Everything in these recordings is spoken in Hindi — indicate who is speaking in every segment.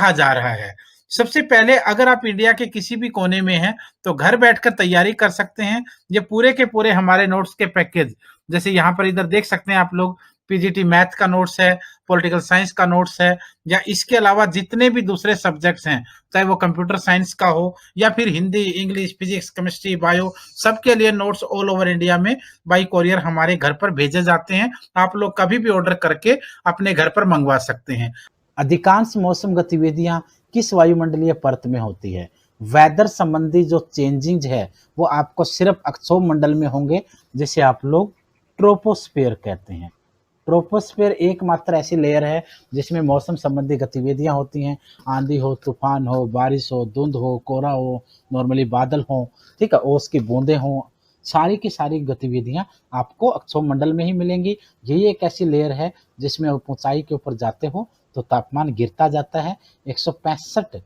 Speaker 1: कहा जा रहा है। सबसे पहले अगर आप इंडिया के किसी भी कोने में हैं, तो घर बैठकर तैयारी कर सकते हैं। ये पूरे के पूरे हमारे नोट्स के पैकेज, जैसे यहाँ पर इधर देख सकते हैं आप लोग, पीजीटी मैथ का नोट्स है, पॉलिटिकल साइंस का नोट्स है, या इसके अलावा जितने भी दूसरे सब्जेक्ट्स हैं, चाहे वो कंप्यूटर साइंस का हो या फिर Hindi, English, physics, chemistry, bio, सबके लिए नोट्स ऑल ओवर इंडिया में बाई कोरियर हमारे घर पर भेजे जाते हैं। आप लोग कभी भी ऑर्डर करके अपने घर पर मंगवा सकते हैं।
Speaker 2: अधिकांश मौसम गतिविधियां किस वायुमंडलीय परत में होती है? वेदर संबंधी जो चेंजिंग है वो आपको सिर्फ अक्षोभमंडल में होंगे, जिसे आप लोग ट्रोपोस्फेयर कहते हैं। ट्रोपोस्फेयर एकमात्र ऐसी लेयर है जिसमें मौसम संबंधी गतिविधियां होती हैं। आंधी हो, तूफान हो, बारिश हो, धुंध हो, कोहरा हो, नॉर्मली बादल हो, ठीक है, ओस की बूंदें हों, सारी की सारी गतिविधियां आपको अक्षोभमंडल में ही मिलेंगी। यही एक ऐसी लेयर है जिसमें आप ऊंचाई के ऊपर जाते हो तो तापमान गिरता जाता है। 165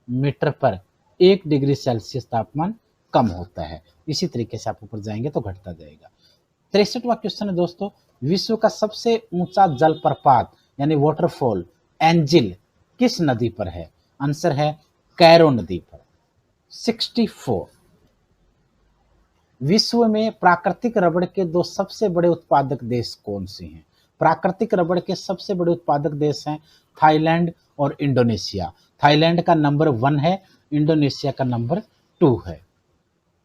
Speaker 2: मीटर पर 1 डिग्री सेल्सियस तापमान कम होता है। इसी तरीके से आप ऊपर जाएंगे तो घटता जाएगा। 63वां क्वेश्चन है दोस्तों, विश्व का सबसे ऊंचा जलप्रपात यानी वाटरफॉल एंजिल किस नदी पर है? आंसर है कैरो नदी पर। 64, विश्व में प्राकृतिक रबड़ के 2 सबसे बड़े उत्पादक देश कौन से हैं? प्राकृतिक रबड़ के सबसे बड़े उत्पादक देश हैं थाईलैंड और इंडोनेशिया। थाईलैंड का नंबर 1 है, इंडोनेशिया का नंबर 2 है।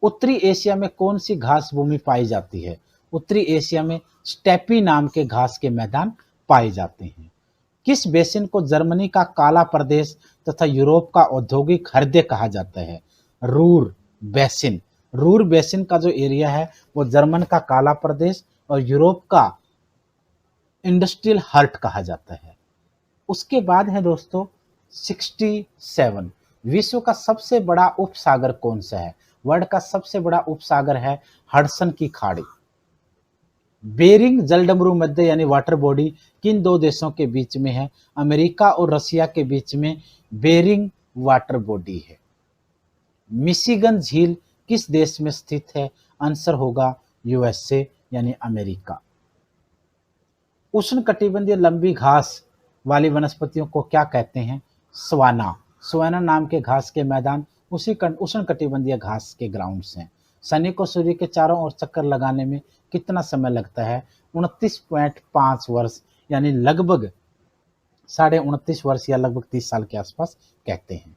Speaker 2: उत्तरी एशिया में कौन सी घास भूमि पाई जाती है? उत्तरी एशिया में स्टेपी नाम के घास के मैदान पाए जाते हैं। किस बेसिन को जर्मनी का काला प्रदेश तथा यूरोप का औद्योगिक हृदय कहा जाता है? Ruhr basin. रूर बेसिन का जो एरिया है वो जर्मन का काला प्रदेश और यूरोप का इंडस्ट्रियल हार्ट कहा जाता है। उसके बाद है दोस्तों 67, विश्व का सबसे बड़ा उपसागर कौन सा है? वर्ल्ड का सबसे बड़ा उपसागर है हडसन की खाड़ी। बेरिंग जलडमरू मध्य यानी वाटर बॉडी किन 2 देशों के बीच में है? अमेरिका और रशिया के बीच में बेरिंग वाटर बॉडी है। मिशिगन झील किस देश में स्थित है? आंसर होगा यूएसए यानी अमेरिका। उष्णकटिबंधीय लंबी घास वाली वनस्पतियों को क्या कहते हैं? सवाना। सवाना नाम के घास के मैदान उसी उष्णकटिबंधीय घास के ग्राउंड्स हैं। शनि को सूर्य के चारों ओर चक्कर लगाने में कितना समय लगता है? 29.5 वर्ष यानी लगभग 29.5 वर्ष या लगभग 30 साल के आसपास कहते हैं।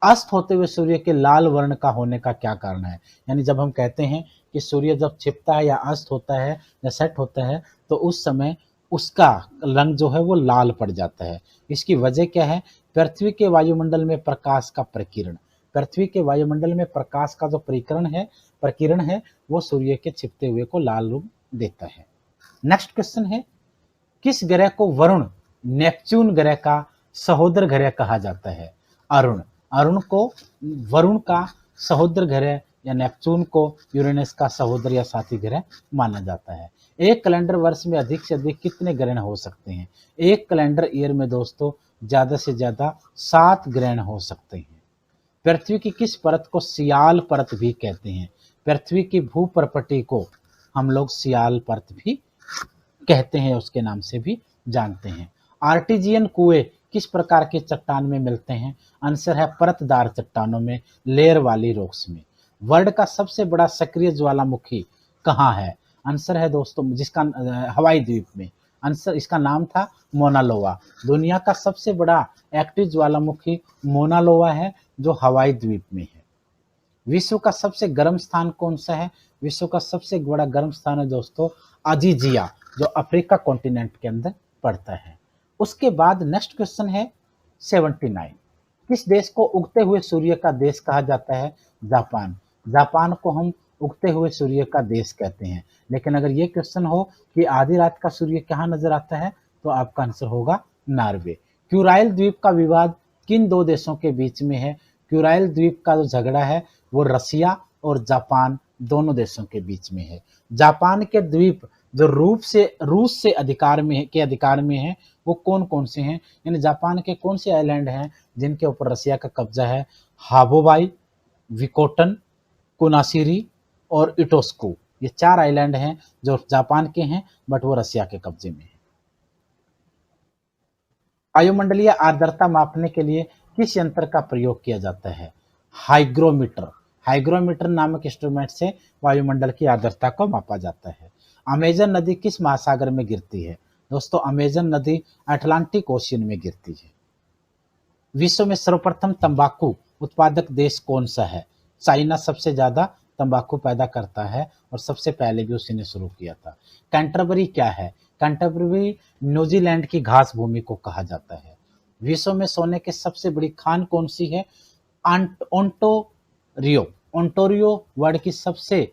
Speaker 2: अस्त होते हुए सूर्य के लाल वर्ण का होने का क्या कारण है? यानी जब हम कहते हैं कि सूर्य जब छिपता है या अस्त होता है या सेट होता है तो उस समय उसका रंग जो है वो लाल पड़ जाता है। इसकी वजह क्या है? पृथ्वी के वायुमंडल में प्रकाश का प्रकीर्ण। पृथ्वी के वायुमंडल में प्रकाश का जो प्रकीर्ण है वो सूर्य के छिपते हुए को लाल रूप देता है। नेक्स्ट क्वेश्चन है, किस ग्रह को वरुण नेपच्यून ग्रह का सहोदर ग्रह कहा जाता है? अरुण। अरुण को वरुण का सहोदर ग्रह या नेपच्यून को यूरेनस का सहोदर या साथी ग्रह माना जाता है। एक कैलेंडर वर्ष में अधिक से अधिक कितने ग्रहण हो सकते हैं? एक कैलेंडर ईयर में दोस्तों ज्यादा से ज्यादा 7 ग्रहण हो सकते हैं। पृथ्वी की किस परत को सियाल परत भी कहते हैं? पृथ्वी की भूप्रपटी को हम लोग सियाल परत भी कहते हैं, उसके नाम से भी जानते हैं। आर्टिजियन कुएं किस प्रकार के चट्टान में मिलते हैं? आंसर है परतदार चट्टानों में, लेयर वाली रॉक्स में। वर्ल्ड का सबसे बड़ा सक्रिय ज्वालामुखी कहाँ है? आंसर है दोस्तों जिसका हवाई द्वीप में। आंसर इसका नाम था मोना लोआ। दुनिया का सबसे बड़ा एक्टिव ज्वालामुखी मोना लोआ है जो हवाई द्वीप में है। विश्व का सबसे गर्म स्थान कौन सा है? विश्व का सबसे बड़ा गर्म स्थान है दोस्तों अजीजिया, जो अफ्रीका कॉन्टिनेंट के अंदर पड़ता है। उसके बाद नेक्स्ट क्वेश्चन है 79, किस देश को उगते हुए सूर्य का देश कहा जाता है? जापान। जापान को हम उगते हुए सूर्य का देश कहते हैं। लेकिन अगर ये क्वेश्चन हो कि आधी रात का सूर्य कहाँ नजर आता है तो आपका आंसर होगा नॉर्वे। क्यूराइल द्वीप का विवाद किन 2 देशों के बीच में है? क्यूराइल द्वीप का जो झगड़ा है वो रसिया और जापान दोनों देशों के बीच में है। जापान के द्वीप जो रूस से अधिकार में है वो कौन कौन से हैं? यानी जापान के कौन से आइलैंड हैं जिनके ऊपर रसिया का कब्जा है? हाबोबाई, विकोटन, कुनासिरी और इटोस्कू। ये 4 आइलैंड हैं जो जापान के हैं बट वो रसिया के कब्जे में है। वायुमंडलीय आर्द्रता मापने के लिए किस यंत्र का प्रयोग किया जाता है? हाइग्रोमीटर। हाइग्रोमीटर नामक इंस्ट्रूमेंट से वायुमंडल की आर्द्रता को मापा जाता है। अमेजन नदी किस महासागर में गिरती है? दोस्तों, अमेजन नदी अटलांटिक ओशियन में गिरती है। विश्व में सर्वप्रथम तंबाकू उत्पादक देश कौन सा है? चाइना सबसे ज्यादा तंबाकू पैदा करता है और सबसे पहले भी उसी ने शुरू किया था। कैंटरबरी क्या है? कैंटरबरी न्यूजीलैंड की घास भूमि को कहा जाता है। विश्व में सोने की सबसे बड़ी खान कौन सी है? ओंटारियो। ओंटारियो वर्ल्ड की सबसे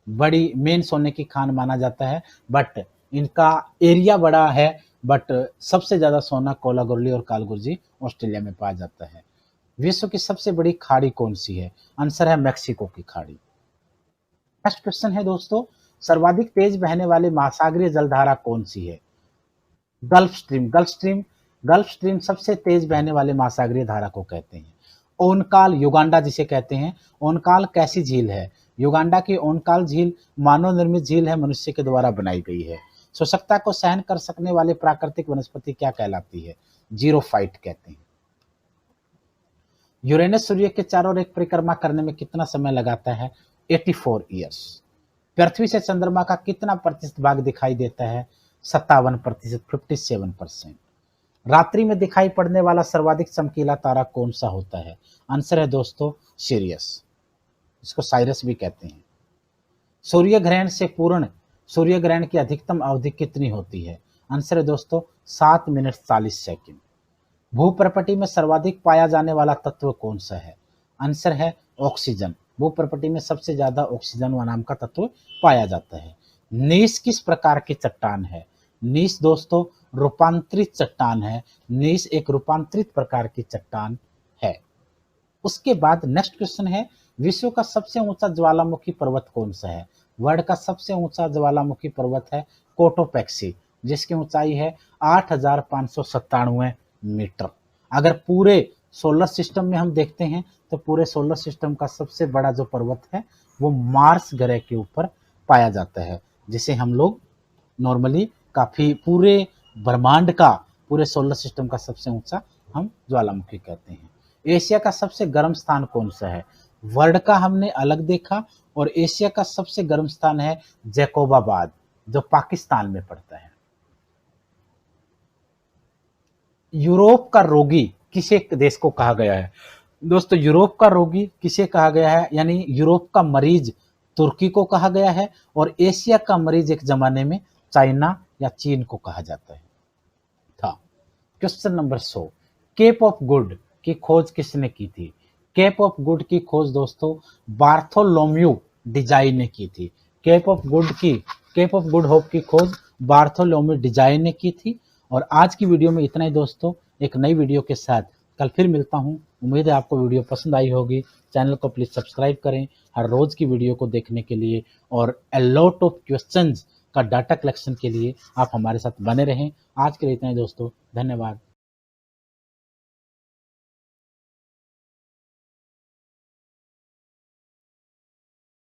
Speaker 2: बड़ी मेन सोने की खान माना जाता है, बट इनका एरिया बड़ा है, बट सबसे ज्यादा सोना कोलागुरली और कालगुरजी ऑस्ट्रेलिया में पाया जाता है। विश्व की सबसे बड़ी खाड़ी कौन सी है? आंसर है मैक्सिको की खाड़ी। नेक्स्ट क्वेश्चन है दोस्तों, सर्वाधिक तेज बहने वाली महासागरीय जलधारा कौन सी है? Gulf stream. गल्फ स्ट्रीम सबसे तेज बहने वाले महासागरीय धारा को कहते हैं। ओनकाल, युगांडा जिसे कहते हैं, ओनकाल कैसी झील है? युगांडा की ओनकाल झील मानव निर्मित झील है, मनुष्य के द्वारा बनाई गई है। शुष्कता को सहन कर सकने वाली प्राकृतिक वनस्पति क्या कहलाती है? जीरोफाइट कहते हैं। यूरेनस सूर्य के चारों ओर एक परिक्रमा करने में कितना समय लगाता है? 84 ईयर्स। पृथ्वी से चंद्रमा का कितना प्रतिशत भाग दिखाई देता है? 57%, 57%। रात्रि में दिखाई पड़ने वाला सर्वाधिक चमकीला तारा कौन सा होता है? आंसर है दोस्तों सिरियस, इसको साइरस भी कहते हैं। सूर्य ग्रहण से पूर्ण सूर्य ग्रहण की अधिकतम अवधि कितनी होती है? आंसर है दोस्तों 7 मिनट 40 सेकंड। भूप्रपटी में सर्वाधिक पाया जाने वाला तत्व कौन सा है? आंसर है ऑक्सीजन। भूप्रपटी में सबसे ज्यादा ऑक्सीजन नाम का तत्व पाया जाता है। नीस किस प्रकार की चट्टान है? नीस दोस्तों रूपांतरित चट्टान है। नीस एक रूपांतरित प्रकार की चट्टान है। उसके बाद नेक्स्ट क्वेश्चन है, विश्व का सबसे ऊंचा ज्वालामुखी पर्वत कौन सा है? वर्ल्ड का सबसे ऊंचा ज्वालामुखी पर्वत है कोटोपैक्सी, जिसकी ऊंचाई है 8,597 मीटर। अगर पूरे सोलर सिस्टम में हम देखते हैं तो पूरे सोलर सिस्टम का सबसे बड़ा जो पर्वत है वो मार्स ग्रह के ऊपर पाया जाता है, जिसे हम लोग नॉर्मली काफी पूरे ब्रह्मांड का, पूरे सोलर सिस्टम का सबसे ऊंचा हम ज्वालामुखी कहते हैं। एशिया का सबसे गर्म स्थान कौन सा है? वर्ल्ड का हमने अलग देखा और एशिया का सबसे गर्म स्थान है जैकोबाबाद, जो पाकिस्तान में पड़ता है। यूरोप का रोगी किसे देश को कहा गया है? दोस्तों, यूरोप का रोगी किसे कहा गया है? यानी यूरोप का मरीज तुर्की को कहा गया है और एशिया का मरीज एक जमाने में चाइना या चीन को कहा जाता है था। Question number 100, Cape of Good की खोज किसने की थी? केप ऑफ गुड की खोज दोस्तों बार्थोलोम्यू डिजाई ने की थी। केप ऑफ गुड होप की खोज बार्थोलोम्यू डिजाई ने की थी। और आज की वीडियो में इतना ही दोस्तों, एक नई वीडियो के साथ कल फिर मिलता हूं। उम्मीद है आपको वीडियो पसंद आई होगी। चैनल को प्लीज सब्सक्राइब करें हर रोज की वीडियो को देखने के लिए, और ए लॉट ऑफ क्वेश्चंस का डाटा कलेक्शन के लिए आप हमारे साथ बने रहें। आज के लिए इतना ही दोस्तों, धन्यवाद।